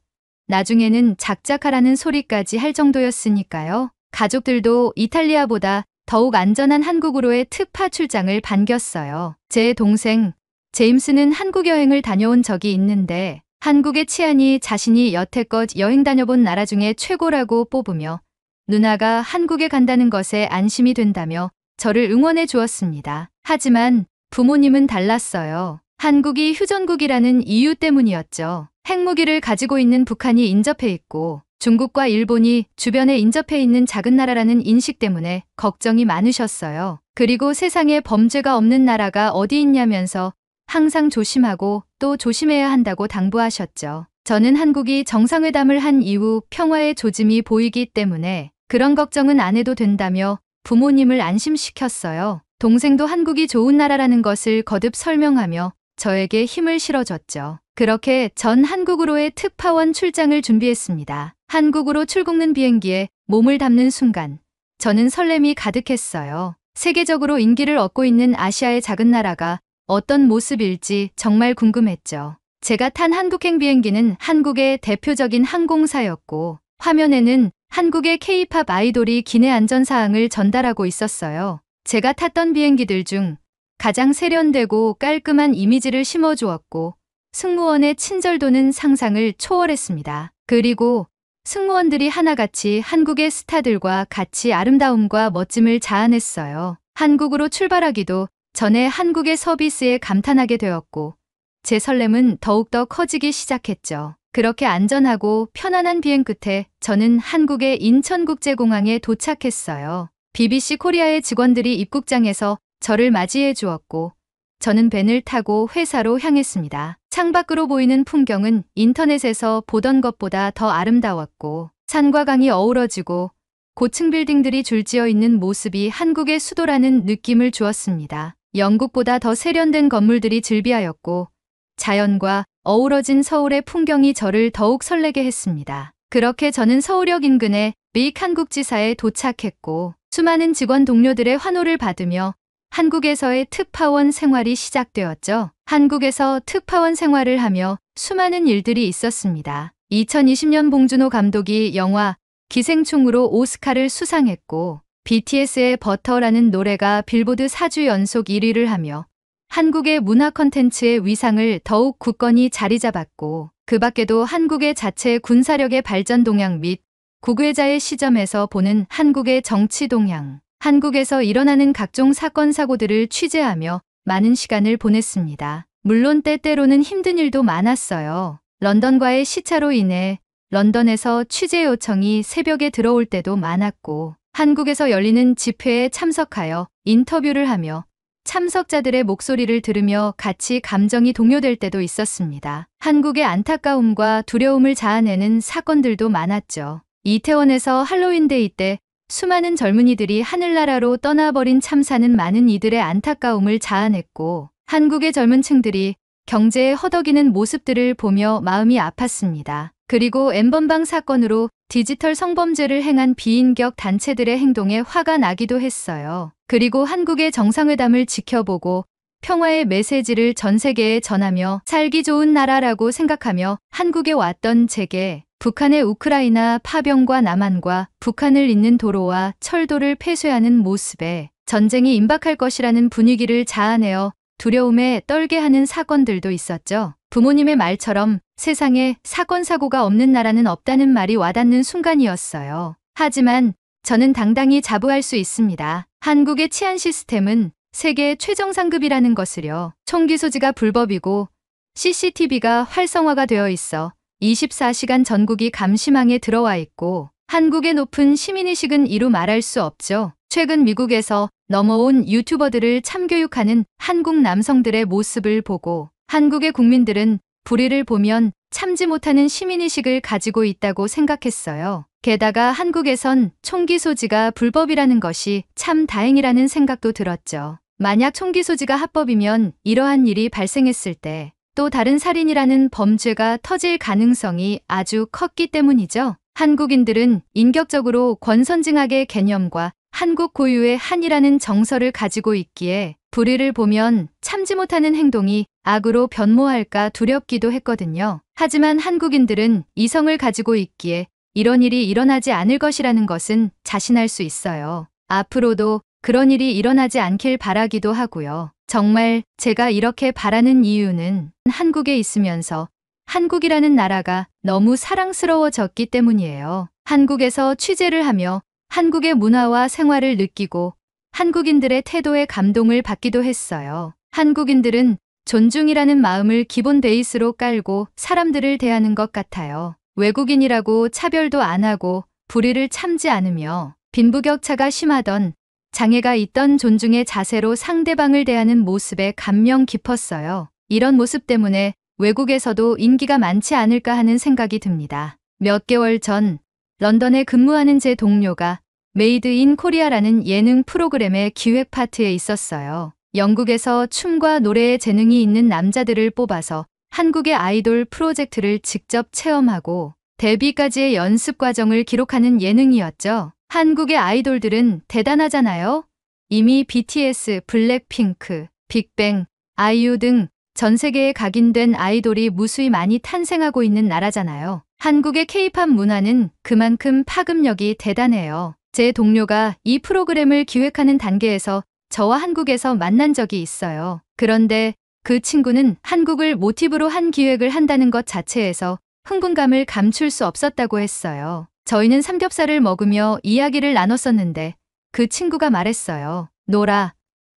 나중에는 작작하라는 소리까지 할 정도였으니까요. 가족들도 이탈리아보다 더욱 안전한 한국으로의 특파 출장을 반겼어요. 제 동생 제임스는 한국 여행을 다녀온 적이 있는데 한국의 치안이 자신이 여태껏 여행 다녀본 나라 중에 최고라고 뽑으며 누나가 한국에 간다는 것에 안심이 된다며 저를 응원해 주었습니다. 하지만 부모님은 달랐어요. 한국이 휴전국이라는 이유 때문이었죠. 핵무기를 가지고 있는 북한이 인접해 있고 중국과 일본이 주변에 인접해 있는 작은 나라라는 인식 때문에 걱정이 많으셨어요. 그리고 세상에 범죄가 없는 나라가 어디 있냐면서 항상 조심하고 또 조심해야 한다고 당부하셨죠. 저는 한국이 정상회담을 한 이후 평화의 조짐이 보이기 때문에 그런 걱정은 안 해도 된다며 부모님을 안심시켰어요. 동생도 한국이 좋은 나라라는 것을 거듭 설명하며 저에게 힘을 실어줬죠. 그렇게 전 한국으로의 특파원 출장을 준비했습니다. 한국으로 출국는 비행기에 몸을 담는 순간 저는 설렘이 가득했어요. 세계적으로 인기를 얻고 있는 아시아의 작은 나라가 어떤 모습일지 정말 궁금했죠. 제가 탄 한국행 비행기는 한국의 대표적인 항공사였고 화면에는 한국의 K-팝 아이돌이 기내 안전사항을 전달하고 있었어요. 제가 탔던 비행기들 중 가장 세련되고 깔끔한 이미지를 심어주었고 승무원의 친절도는 상상을 초월했습니다. 그리고 승무원들이 하나같이 한국의 스타들과 같이 아름다움과 멋짐을 자아냈어요. 한국으로 출발하기도 전에 한국의 서비스에 감탄하게 되었고 제 설렘은 더욱더 커지기 시작했죠. 그렇게 안전하고 편안한 비행 끝에 저는 한국의 인천국제공항에 도착했어요. BBC 코리아의 직원들이 입국장에서 저를 맞이해 주었고 저는 벤을 타고 회사로 향했습니다. 창밖으로 보이는 풍경은 인터넷에서 보던 것보다 더 아름다웠고 산과 강이 어우러지고 고층 빌딩들이 줄지어 있는 모습이 한국의 수도라는 느낌을 주었습니다. 영국보다 더 세련된 건물들이 즐비하였고 자연과 어우러진 서울의 풍경이 저를 더욱 설레게 했습니다. 그렇게 저는 서울역 인근의 믹 한국지사에 도착했고 수많은 직원 동료들의 환호를 받으며 한국에서의 특파원 생활이 시작되었죠. 한국에서 특파원 생활을 하며 수많은 일들이 있었습니다. 2020년 봉준호 감독이 영화 기생충으로 오스카를 수상했고 BTS의 버터라는 노래가 빌보드 4주 연속 1위를 하며 한국의 문화 콘텐츠의 위상을 더욱 굳건히 자리 잡았고 그 밖에도 한국의 자체 군사력의 발전 동향 및 국외자의 시점에서 보는 한국의 정치 동향, 한국에서 일어나는 각종 사건 사고들을 취재하며 많은 시간을 보냈습니다. 물론 때때로는 힘든 일도 많았어요. 런던과의 시차로 인해 런던에서 취재 요청이 새벽에 들어올 때도 많았고 한국에서 열리는 집회에 참석하여 인터뷰를 하며 참석자들의 목소리를 들으며 같이 감정이 동요될 때도 있었습니다. 한국의 안타까움과 두려움을 자아내는 사건들도 많았죠. 이태원에서 할로윈데이 때 수많은 젊은이들이 하늘나라로 떠나버린 참사는 많은 이들의 안타까움을 자아냈고 한국의 젊은 층들이 경제에 허덕이는 모습들을 보며 마음이 아팠습니다. 그리고 엠번방 사건으로 디지털 성범죄를 행한 비인격 단체들의 행동에 화가 나기도 했어요. 그리고 한국의 정상회담을 지켜보고 평화의 메시지를 전 세계에 전하며 살기 좋은 나라라고 생각하며 한국에 왔던 제게 북한의 우크라이나 파병과 남한과 북한을 잇는 도로와 철도를 폐쇄하는 모습에 전쟁이 임박할 것이라는 분위기를 자아내어 두려움에 떨게 하는 사건들도 있었죠. 부모님의 말처럼 세상에 사건 사고가 없는 나라는 없다는 말이 와닿는 순간이었어요. 하지만 저는 당당히 자부할 수 있습니다. 한국의 치안 시스템은 세계 최정상급이라는 것을요. 총기 소지가 불법이고 CCTV가 활성화가 되어 있어 24시간 전국이 감시망에 들어와 있고 한국의 높은 시민의식은 이루 말할 수 없죠. 최근 미국에서 넘어온 유튜버들을 참교육하는 한국 남성들의 모습을 보고 한국의 국민들은 불의를 보면 참지 못하는 시민의식을 가지고 있다고 생각했어요. 게다가 한국에선 총기 소지가 불법이라는 것이 참 다행이라는 생각도 들었죠. 만약 총기 소지가 합법이면 이러한 일이 발생했을 때 또 다른 살인이라는 범죄가 터질 가능성이 아주 컸기 때문이죠. 한국인들은 인격적으로 권선징악의 개념과 한국 고유의 한이라는 정서를 가지고 있기에 불의를 보면 참지 못하는 행동이 악으로 변모할까 두렵기도 했거든요. 하지만 한국인들은 이성을 가지고 있기에 이런 일이 일어나지 않을 것이라는 것은 자신할 수 있어요. 앞으로도 그런 일이 일어나지 않길 바라기도 하고요. 정말 제가 이렇게 바라는 이유는 한국에 있으면서 한국이라는 나라가 너무 사랑스러워졌기 때문이에요. 한국에서 취재를 하며 한국의 문화와 생활을 느끼고 한국인들의 태도에 감동을 받기도 했어요. 한국인들은 존중이라는 마음을 기본 베이스로 깔고 사람들을 대하는 것 같아요. 외국인이라고 차별도 안 하고 불의를 참지 않으며 빈부격차가 심하던 장애가 있던 존중의 자세로 상대방을 대하는 모습에 감명 깊었어요. 이런 모습 때문에 외국에서도 인기가 많지 않을까 하는 생각이 듭니다. 몇 개월 전 런던에 근무하는 제 동료가 메이드 인 코리아라는 예능 프로그램의 기획 파트에 있었어요. 영국에서 춤과 노래에 재능이 있는 남자들을 뽑아서 한국의 아이돌 프로젝트를 직접 체험하고 데뷔까지의 연습 과정을 기록하는 예능이었죠. 한국의 아이돌들은 대단하잖아요. 이미 BTS, 블랙핑크, 빅뱅, 아이유 등 전 세계에 각인된 아이돌이 무수히 많이 탄생하고 있는 나라잖아요. 한국의 K-팝 문화는 그만큼 파급력이 대단해요. 제 동료가 이 프로그램을 기획하는 단계에서 저와 한국에서 만난 적이 있어요. 그런데 그 친구는 한국을 모티브로 한 기획을 한다는 것 자체에서 흥분감을 감출 수 없었다고 했어요. 저희는 삼겹살을 먹으며 이야기를 나눴었는데 그 친구가 말했어요. 노라,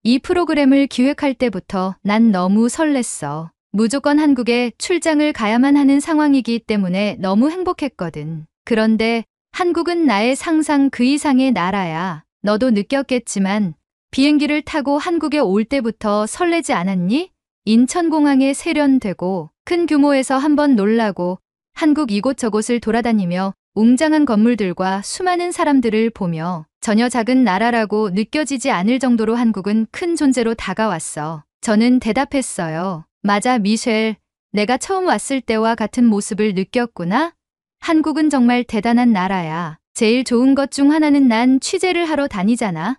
이 프로그램을 기획할 때부터 난 너무 설렜어. 무조건 한국에 출장을 가야만 하는 상황이기 때문에 너무 행복했거든. 그런데 한국은 나의 상상 그 이상의 나라야. 너도 느꼈겠지만 비행기를 타고 한국에 올 때부터 설레지 않았니? 인천공항에 세련되고 큰 규모에서 한번 놀라고 한국 이곳저곳을 돌아다니며 웅장한 건물들과 수많은 사람들을 보며 전혀 작은 나라라고 느껴지지 않을 정도로 한국은 큰 존재로 다가왔어. 저는 대답했어요. 맞아, 미셸. 내가 처음 왔을 때와 같은 모습을 느꼈구나. 한국은 정말 대단한 나라야. 제일 좋은 것 중 하나는 난 취재를 하러 다니잖아.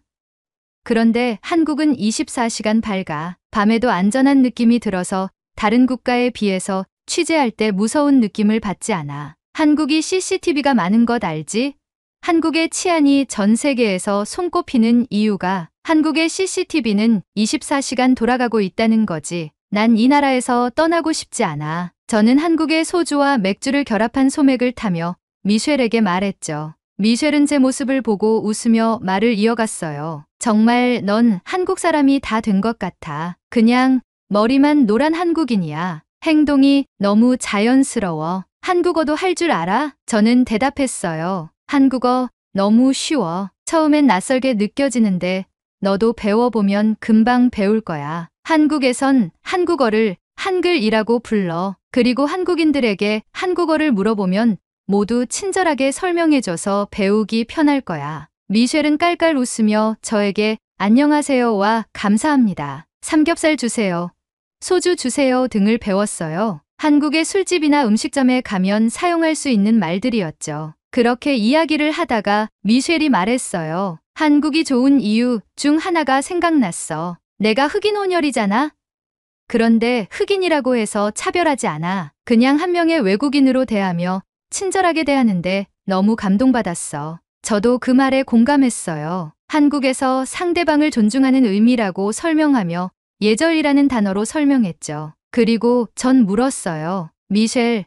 그런데 한국은 24시간 밝아. 밤에도 안전한 느낌이 들어서 다른 국가에 비해서 취재할 때 무서운 느낌을 받지 않아. 한국이 CCTV가 많은 것 알지? 한국의 치안이 전 세계에서 손꼽히는 이유가 한국의 CCTV는 24시간 돌아가고 있다는 거지. 난 이 나라에서 떠나고 싶지 않아. 저는 한국의 소주와 맥주를 결합한 소맥을 타며 미셸에게 말했죠. 미셸은 제 모습을 보고 웃으며 말을 이어갔어요. 정말 넌 한국 사람이 다 된 것 같아. 그냥 머리만 노란 한국인이야. 행동이 너무 자연스러워. 한국어도 할 줄 알아? 저는 대답했어요. 한국어 너무 쉬워. 처음엔 낯설게 느껴지는데 너도 배워보면 금방 배울 거야. 한국에선 한국어를 한글이라고 불러. 그리고 한국인들에게 한국어를 물어보면 모두 친절하게 설명해줘서 배우기 편할 거야. 미셸은 깔깔 웃으며 저에게 안녕하세요와 감사합니다. 삼겹살 주세요. 소주 주세요 등을 배웠어요. 한국의 술집이나 음식점에 가면 사용할 수 있는 말들이었죠. 그렇게 이야기를 하다가 미셸이 말했어요. 한국이 좋은 이유 중 하나가 생각났어. 내가 흑인 혼혈이잖아. 그런데 흑인이라고 해서 차별하지 않아. 그냥 한 명의 외국인으로 대하며 친절하게 대하는데 너무 감동받았어. 저도 그 말에 공감했어요. 한국에서 상대방을 존중하는 의미라고 설명하며 예절이라는 단어로 설명했죠. 그리고 전 물었어요. 미셸,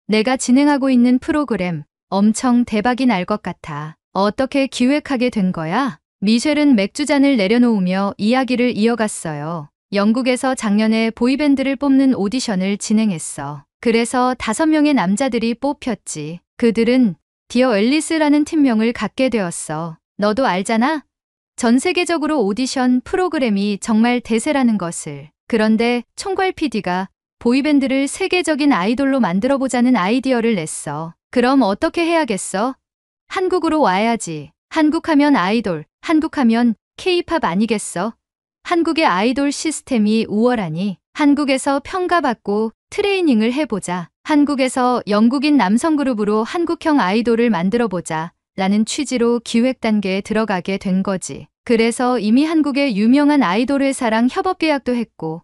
내가 진행하고 있는 프로그램 엄청 대박이 날 것 같아. 어떻게 기획하게 된 거야? 미셸은 맥주잔을 내려놓으며 이야기를 이어갔어요. 영국에서 작년에 보이밴드를 뽑는 오디션을 진행했어. 그래서 5명의 남자들이 뽑혔지. 그들은 디어 앨리스라는 팀명을 갖게 되었어. 너도 알잖아? 전 세계적으로 오디션 프로그램이 정말 대세라는 것을. 그런데 총괄 PD가 보이밴드를 세계적인 아이돌로 만들어보자는 아이디어를 냈어. 그럼 어떻게 해야겠어? 한국으로 와야지. 한국하면 아이돌, 한국하면 K-팝 아니겠어? 한국의 아이돌 시스템이 우월하니 한국에서 평가받고 트레이닝을 해보자. 한국에서 영국인 남성 그룹으로 한국형 아이돌을 만들어보자. 라는 취지로 기획 단계에 들어가게 된 거지. 그래서 이미 한국의 유명한 아이돌 회사랑 협업 계약도 했고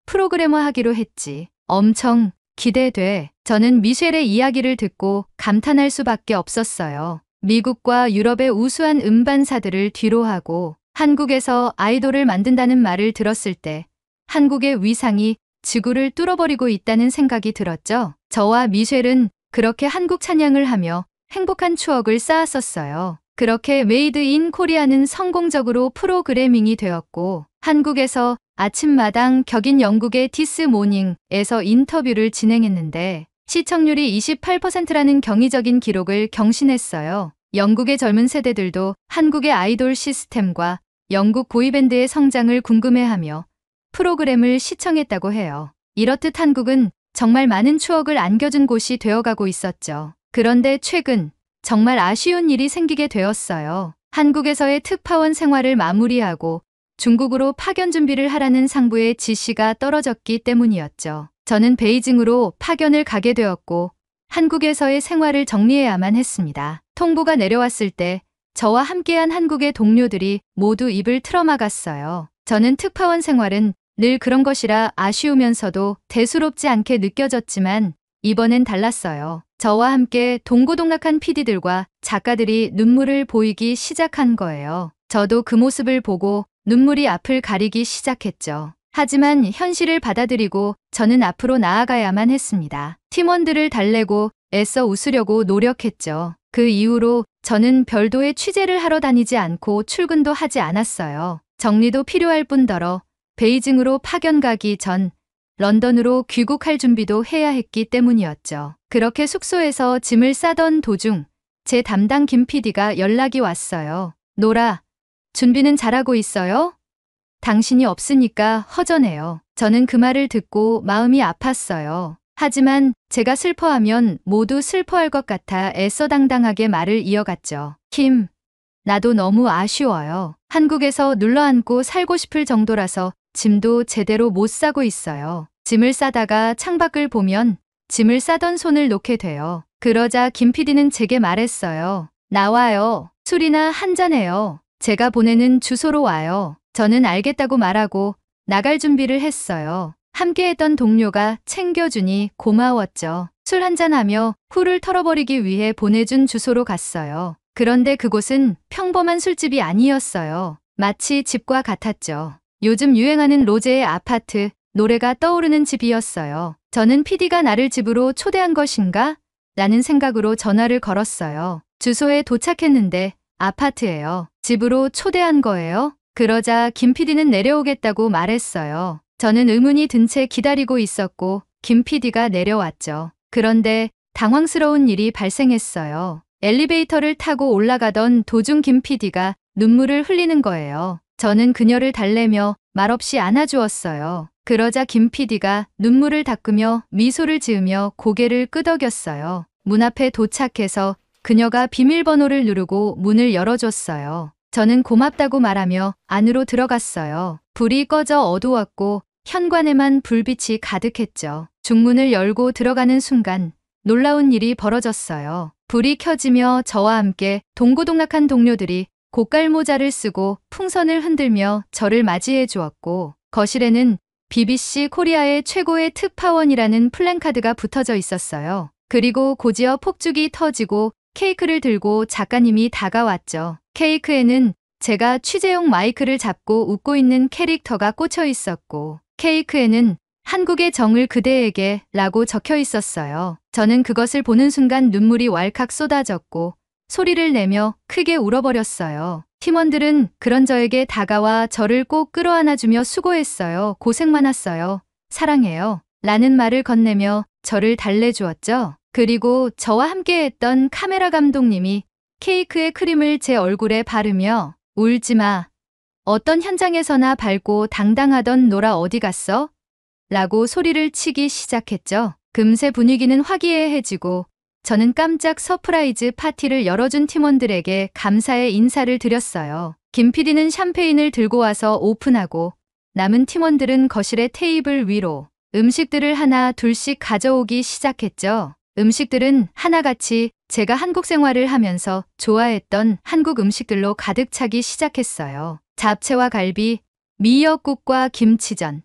프로그래머 하기로 했지. 엄청 기대돼. 저는 미셸의 이야기를 듣고 감탄할 수밖에 없었어요. 미국과 유럽의 우수한 음반사들을 뒤로하고 한국에서 아이돌을 만든다는 말을 들었을 때 한국의 위상이 지구를 뚫어버리고 있다는 생각이 들었죠. 저와 미셸은 그렇게 한국 찬양을 하며 행복한 추억을 쌓았었어요. 그렇게 메이드 인 코리아는 성공적으로 프로그래밍이 되었고 한국에서 아침마당 격인 영국의 디스 모닝에서 인터뷰를 진행했는데 시청률이 28%라는 경이적인 기록을 경신했어요. 영국의 젊은 세대들도 한국의 아이돌 시스템과 영국 보이밴드의 성장을 궁금해하며 프로그램을 시청했다고 해요. 이렇듯 한국은 정말 많은 추억을 안겨준 곳이 되어가고 있었죠. 그런데 최근 정말 아쉬운 일이 생기게 되었어요. 한국에서의 특파원 생활을 마무리하고 중국으로 파견 준비를 하라는 상부의 지시가 떨어졌기 때문이었죠. 저는 베이징으로 파견을 가게 되었고 한국에서의 생활을 정리해야만 했습니다. 통보가 내려왔을 때 저와 함께한 한국의 동료들이 모두 입을 틀어막았어요. 저는 특파원 생활은 늘 그런 것이라 아쉬우면서도 대수롭지 않게 느껴졌지만 이번엔 달랐어요. 저와 함께 동고동락한 PD들과 작가들이 눈물을 보이기 시작한 거예요. 저도 그 모습을 보고 눈물이 앞을 가리기 시작했죠. 하지만 현실을 받아들이고 저는 앞으로 나아가야만 했습니다. 팀원들을 달래고 애써 웃으려고 노력했죠. 그 이후로 저는 별도의 취재를 하러 다니지 않고 출근도 하지 않았어요. 정리도 필요할 뿐더러 베이징으로 파견 가기 전 런던으로 귀국할 준비도 해야 했기 때문이었죠. 그렇게 숙소에서 짐을 싸던 도중 제 담당 김 PD가 연락이 왔어요. 노라, 준비는 잘하고 있어요? 당신이 없으니까 허전해요. 저는 그 말을 듣고 마음이 아팠어요. 하지만 제가 슬퍼하면 모두 슬퍼할 것 같아 애써당당하게 말을 이어갔죠. 킴, 나도 너무 아쉬워요. 한국에서 눌러앉고 살고 싶을 정도라서 짐도 제대로 못 싸고 있어요. 짐을 싸다가 창밖을 보면 짐을 싸던 손을 놓게 돼요. 그러자 김 PD는 제게 말했어요. 나와요. 술이나 한잔해요. 제가 보내는 주소로 와요. 저는 알겠다고 말하고 나갈 준비를 했어요. 함께했던 동료가 챙겨주니 고마웠죠. 술 한잔하며 후를 털어버리기 위해 보내준 주소로 갔어요. 그런데 그곳은 평범한 술집이 아니었어요. 마치 집과 같았죠. 요즘 유행하는 로제의 아파트, 노래가 떠오르는 집이었어요. 저는 PD가 나를 집으로 초대한 것인가? 라는 생각으로 전화를 걸었어요. 주소에 도착했는데 아파트예요. 집으로 초대한 거예요? 그러자 김 PD는 내려오겠다고 말했어요. 저는 의문이 든 채 기다리고 있었고 김 PD가 내려왔죠. 그런데 당황스러운 일이 발생했어요. 엘리베이터를 타고 올라가던 도중 김 PD가 눈물을 흘리는 거예요. 저는 그녀를 달래며 말없이 안아주었어요. 그러자 김 PD가 눈물을 닦으며 미소를 지으며 고개를 끄덕였어요. 문 앞에 도착해서 그녀가 비밀번호를 누르고 문을 열어줬어요. 저는 고맙다고 말하며 안으로 들어갔어요. 불이 꺼져 어두웠고 현관에만 불빛이 가득했죠. 중문을 열고 들어가는 순간 놀라운 일이 벌어졌어요. 불이 켜지며 저와 함께 동고동락한 동료들이 고깔 모자를 쓰고 풍선을 흔들며 저를 맞이해 주었고 거실에는 BBC 코리아의 최고의 특파원이라는 플랜카드가 붙어져 있었어요. 그리고 곧이어 폭죽이 터지고 케이크를 들고 작가님이 다가왔죠. 케이크에는 제가 취재용 마이크를 잡고 웃고 있는 캐릭터가 꽂혀 있었고 케이크에는 한국의 정을 그대에게 라고 적혀 있었어요. 저는 그것을 보는 순간 눈물이 왈칵 쏟아졌고 소리를 내며 크게 울어버렸어요. 팀원들은 그런 저에게 다가와 저를 꼭 끌어안아주며 수고했어요. 고생 많았어요. 사랑해요. 라는 말을 건네며 저를 달래주었죠. 그리고 저와 함께했던 카메라 감독님이 케이크의 크림을 제 얼굴에 바르며 울지마. 어떤 현장에서나 밝고 당당하던 노라 어디 갔어? 라고 소리를 치기 시작했죠. 금세 분위기는 화기애애해지고 저는 깜짝 서프라이즈 파티를 열어준 팀원들에게 감사의 인사를 드렸어요. 김 PD는 샴페인을 들고 와서 오픈하고 남은 팀원들은 거실의 테이블 위로 음식들을 하나 둘씩 가져오기 시작했죠. 음식들은 하나같이 제가 한국 생활을 하면서 좋아했던 한국 음식들로 가득 차기 시작했어요. 잡채와 갈비, 미역국과 김치전,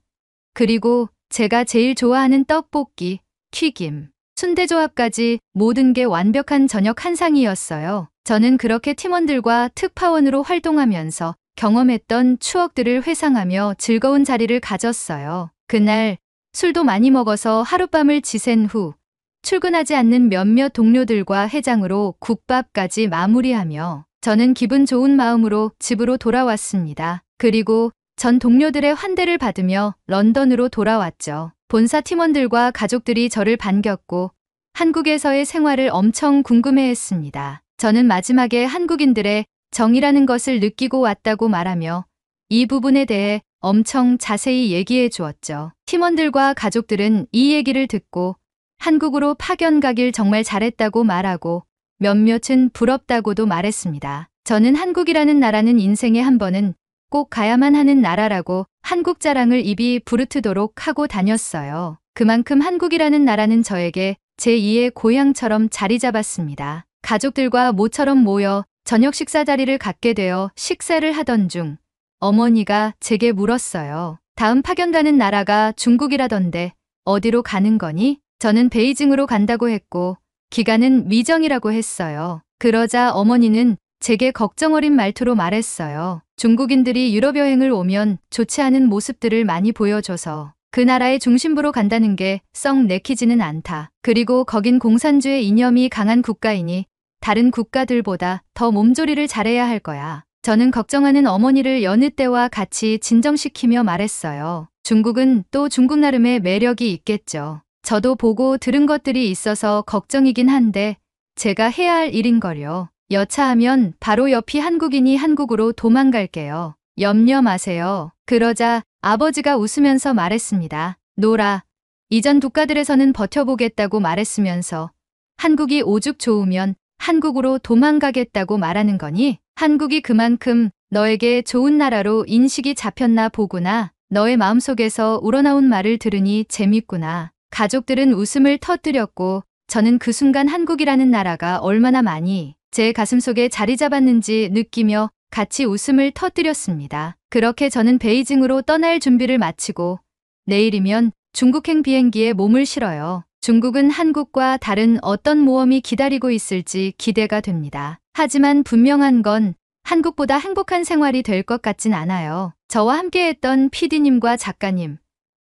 그리고 제가 제일 좋아하는 떡볶이, 튀김, 순대 조합까지 모든 게 완벽한 저녁 한상이었어요. 저는 그렇게 팀원들과 특파원으로 활동하면서 경험했던 추억들을 회상하며 즐거운 자리를 가졌어요. 그날 술도 많이 먹어서 하룻밤을 지샌 후 출근하지 않는 몇몇 동료들과 해장으로 국밥까지 마무리하며 저는 기분 좋은 마음으로 집으로 돌아왔습니다. 그리고 전 동료들의 환대를 받으며 런던으로 돌아왔죠. 본사 팀원들과 가족들이 저를 반겼고 한국에서의 생활을 엄청 궁금해했습니다. 저는 마지막에 한국인들의 정이라는 것을 느끼고 왔다고 말하며 이 부분에 대해 엄청 자세히 얘기해 주었죠. 팀원들과 가족들은 이 얘기를 듣고 한국으로 파견 가길 정말 잘했다고 말하고 몇몇은 부럽다고도 말했습니다. 저는 한국이라는 나라는 인생에 한 번은 꼭 가야만 하는 나라라고 한국 자랑을 입이 부르트도록 하고 다녔어요. 그만큼 한국이라는 나라는 저에게 제2의 고향처럼 자리 잡았습니다. 가족들과 모처럼 모여 저녁 식사 자리를 갖게 되어 식사를 하던 중 어머니가 제게 물었어요. 다음 파견 가는 나라가 중국이라던데 어디로 가는 거니? 저는 베이징으로 간다고 했고 기간은 미정이라고 했어요. 그러자 어머니는 제게 걱정 어린 말투로 말했어요. 중국인들이 유럽 여행을 오면 좋지 않은 모습들을 많이 보여줘서 그 나라의 중심부로 간다는 게 썩 내키지는 않다. 그리고 거긴 공산주의 이념이 강한 국가이니 다른 국가들보다 더 몸조리를 잘해야 할 거야. 저는 걱정하는 어머니를 여느 때와 같이 진정시키며 말했어요. 중국은 또 중국 나름의 매력이 있겠죠. 저도 보고 들은 것들이 있어서 걱정이긴 한데 제가 해야 할 일인걸요. 여차하면 바로 옆이 한국인이 한국으로 도망갈게요. 염려 마세요. 그러자 아버지가 웃으면서 말했습니다. 노라, 이전 국가들에서는 버텨보겠다고 말했으면서 한국이 오죽 좋으면 한국으로 도망가겠다고 말하는 거니? 한국이 그만큼 너에게 좋은 나라로 인식이 잡혔나 보구나. 너의 마음속에서 우러나온 말을 들으니 재밌구나. 가족들은 웃음을 터뜨렸고 저는 그 순간 한국이라는 나라가 얼마나 많이 제 가슴속에 자리 잡았는지 느끼며 같이 웃음을 터뜨렸습니다. 그렇게 저는 베이징으로 떠날 준비를 마치고 내일이면 중국행 비행기에 몸을 실어요. 중국은 한국과 다른 어떤 모험이 기다리고 있을지 기대가 됩니다. 하지만 분명한 건 한국보다 행복한 생활이 될 것 같진 않아요. 저와 함께했던 PD님과 작가님,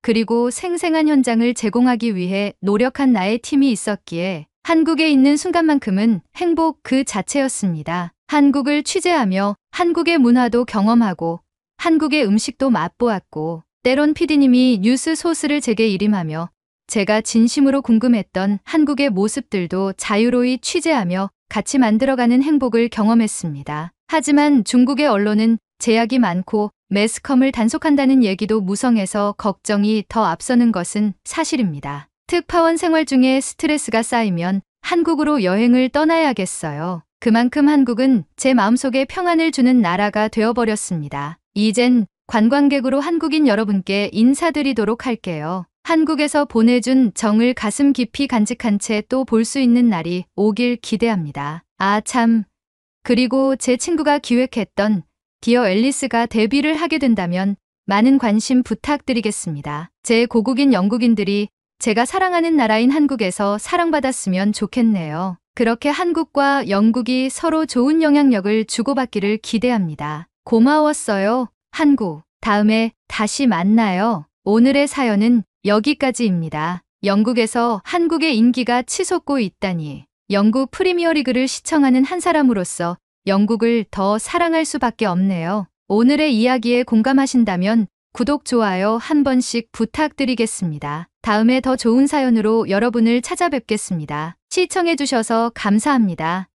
그리고 생생한 현장을 제공하기 위해 노력한 나의 팀이 있었기에 한국에 있는 순간만큼은 행복 그 자체였습니다. 한국을 취재하며 한국의 문화도 경험하고 한국의 음식도 맛보았고 때론 PD님이 뉴스 소스를 제게 일임하며 제가 진심으로 궁금했던 한국의 모습들도 자유로이 취재하며 같이 만들어가는 행복을 경험했습니다. 하지만 중국의 언론은 제약이 많고 매스컴을 단속한다는 얘기도 무성해서 걱정이 더 앞서는 것은 사실입니다. 특파원 생활 중에 스트레스가 쌓이면 한국으로 여행을 떠나야겠어요. 그만큼 한국은 제 마음속에 평안을 주는 나라가 되어버렸습니다. 이젠 관광객으로 한국인 여러분께 인사드리도록 할게요. 한국에서 보내준 정을 가슴 깊이 간직한 채 또 볼 수 있는 날이 오길 기대합니다. 아 참. 그리고 제 친구가 기획했던 디어 앨리스가 데뷔를 하게 된다면 많은 관심 부탁드리겠습니다. 제 고국인 영국인들이 제가 사랑하는 나라인 한국에서 사랑받았으면 좋겠네요. 그렇게 한국과 영국이 서로 좋은 영향력을 주고받기를 기대합니다. 고마웠어요, 한국. 다음에 다시 만나요. 오늘의 사연은 여기까지입니다. 영국에서 한국의 인기가 치솟고 있다니. 영국 프리미어리그를 시청하는 한 사람으로서 영국을 더 사랑할 수밖에 없네요. 오늘의 이야기에 공감하신다면 구독, 좋아요 한 번씩 부탁드리겠습니다. 다음에 더 좋은 사연으로 여러분을 찾아뵙겠습니다. 시청해주셔서 감사합니다.